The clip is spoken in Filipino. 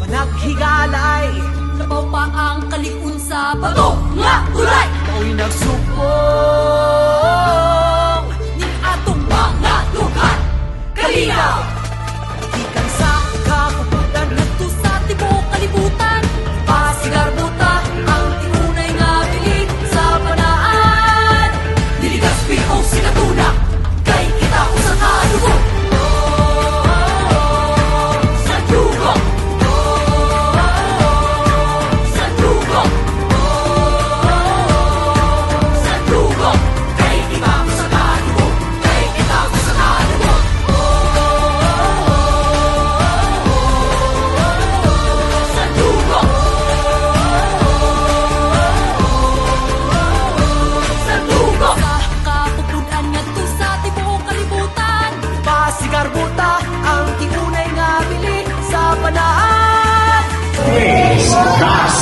panaghigalay, Labaw pa ang kalikun sa bato nga ulay. ako'y nagsupong Ning atong mga dughan kalinaw. ikan sa kakuputan Ngadto sa tibuok kalibutan, pasigar buta ang tinunay nga bilig sa panaan. Diligas o sinatuna, kay kita usa ka dugo. Sa dugo, sa dugo, sa dugo, kay kita usa ka dugo, kay kita usa ka dugo. Sa dugo, sa dugo, sa kapupunan ngadto sa tibuok kalibutan. pasigar buta ang tinunay nga bili sa panaan. Praise God's